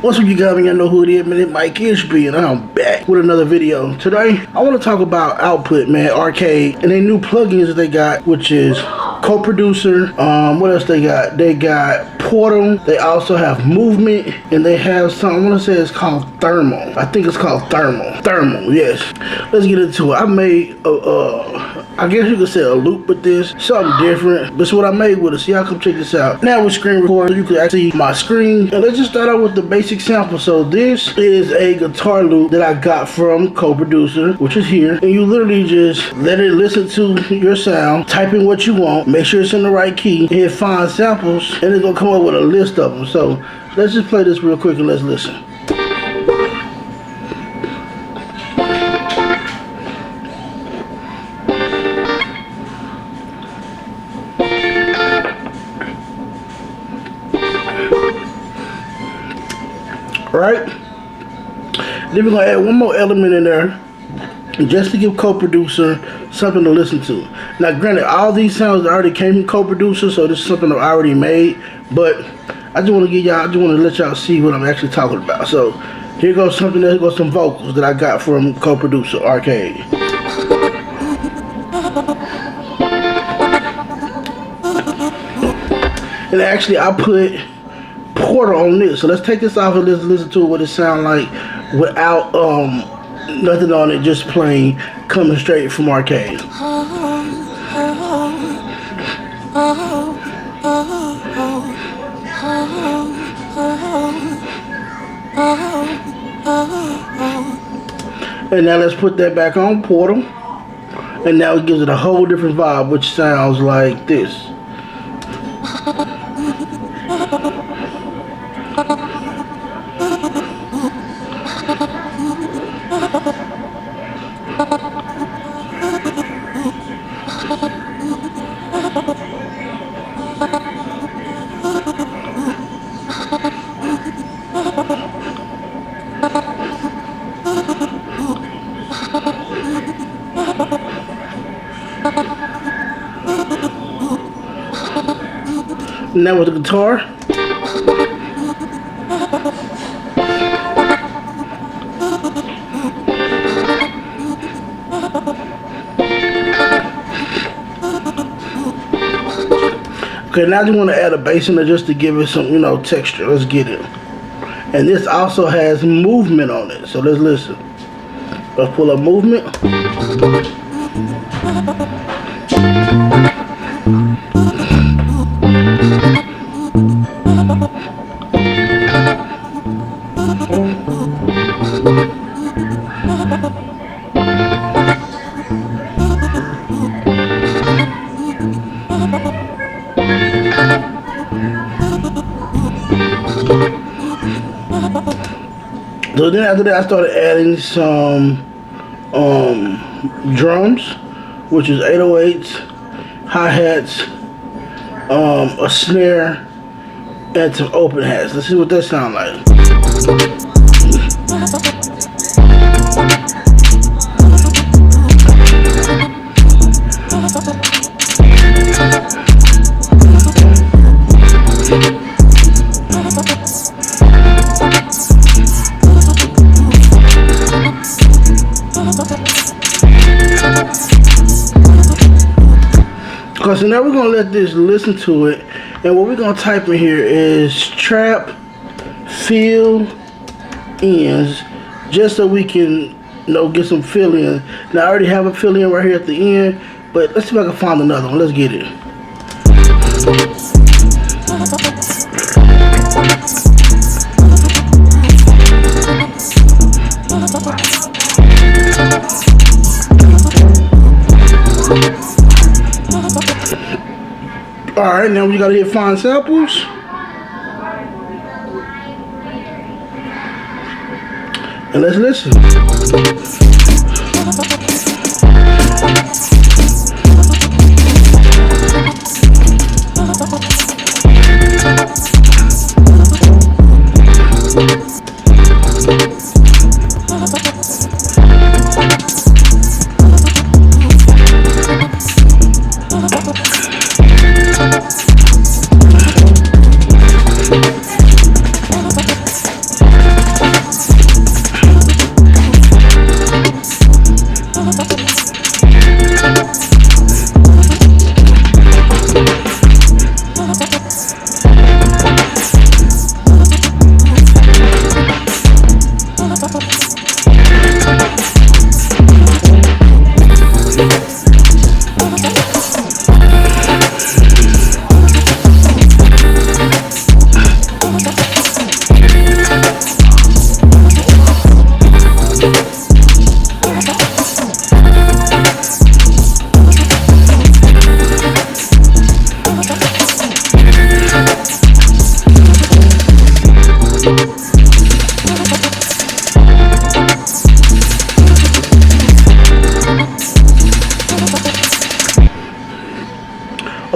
What's up, you guys? I know who it is, man. It's MicIsh.B, and I'm back with another video. Today, I want to talk about Output, man, Arcade, and they new plugins that they got, which is Co-Producer. What else they got? They got Portal. They also have Movement, and they have something, I want to say it's called Thermal. I think it's called Thermal. Thermal, yes. Let's get into it. I made I guess you could say a loop with this, something different. This is what I made with it. So y'all come check this out. Now with screen record, you can actually see my screen. And let's just start out with the basic sample. So this is a guitar loop that I got from Co-Producer, which is here. And you literally just let it listen to your sound, type in what you want, make sure it's in the right key, and hit find samples, and it's gonna come up with a list of them. So let's just play this real quick and let's listen. Right? Then we're gonna add one more element in there just to give Co-Producer something to listen to. Now granted, all these sounds already came from Co-Producer, so this is something I already made, but I just want to let y'all see what I'm actually talking about. So here goes something, there goes some vocals that I got from Co-Producer Arcade. And actually I put Portal on this, so let's take this off and let's listen to what it sounds like without nothing on it, just plain coming straight from Arcade. And now let's put that back on Portal, and now it gives it a whole different vibe, which sounds like this. Now with the guitar, okay, now you want to add a bass in there just to give it some, texture. Let's get it. And this also has movement on it, so let's listen. Let's pull up Movement. So then after that I started adding some drums, which is 808s, hi-hats, a snare, and some open hats. Let's see what that sounds like. So now we're gonna let this listen to it, and what we're gonna type in here is trap fill ins, just so we can get some fill in. Now I already have a fill in right here at the end, but let's see if I can find another one. Let's get it. Alright, now we gotta hit find samples. And let's listen.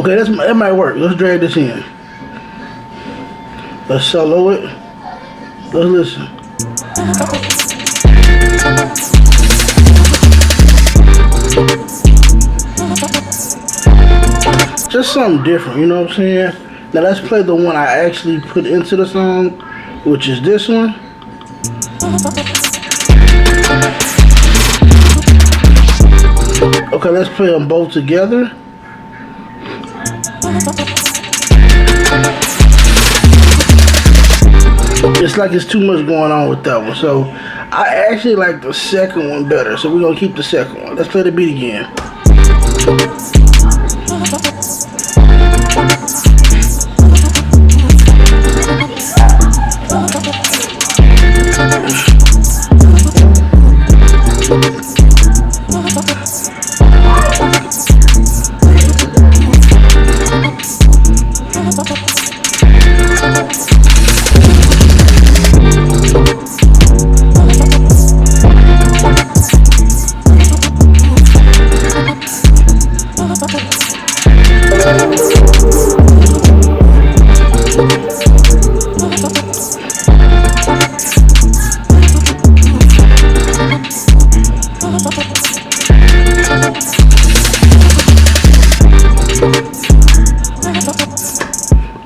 Okay, that might work. Let's drag this in. Let's solo it. Let's listen. Just something different, you know what I'm saying? Now let's play the one I actually put into the song, which is this one. Okay, let's play them both together. It's like it's too much going on with that one, so I actually like the second one better, so we're gonna keep the second one. Let's play the beat again.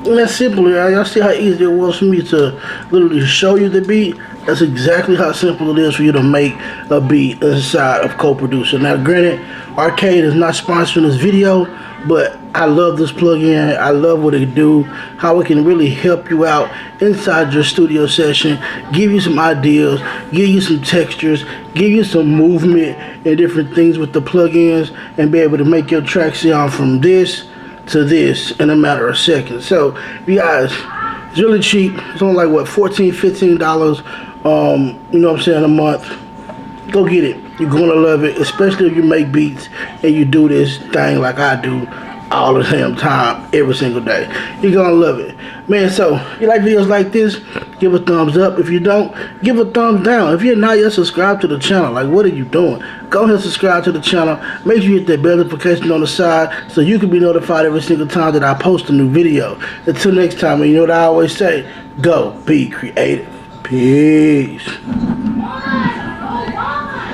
And that's simple, y'all see how easy it was for me to literally show you the beat? That's exactly how simple it is for you to make a beat inside of Co-Producer. Now granted, Arcade is not sponsoring this video, but I love this plugin. I love what it do, how it can really help you out inside your studio session, give you some ideas, give you some textures, give you some movement and different things with the plugins, and be able to make your track sound from this to this in a matter of seconds. So you guys, it's really cheap. It's only like what, $14-15 you know what I'm saying, a month. Go get it. You're gonna love it, especially if you make beats and you do this thing like I do all the damn time, every single day. You're gonna love it, man. So if you like videos like this, give a thumbs up. If you don't, give a thumbs down. If you're not yet subscribed to the channel, like, what are you doing? Go ahead and subscribe to the channel. Make sure you hit that bell notification on the side so you can be notified every single time that I post a new video. Until next time, and you know what I always say, go be creative. Peace.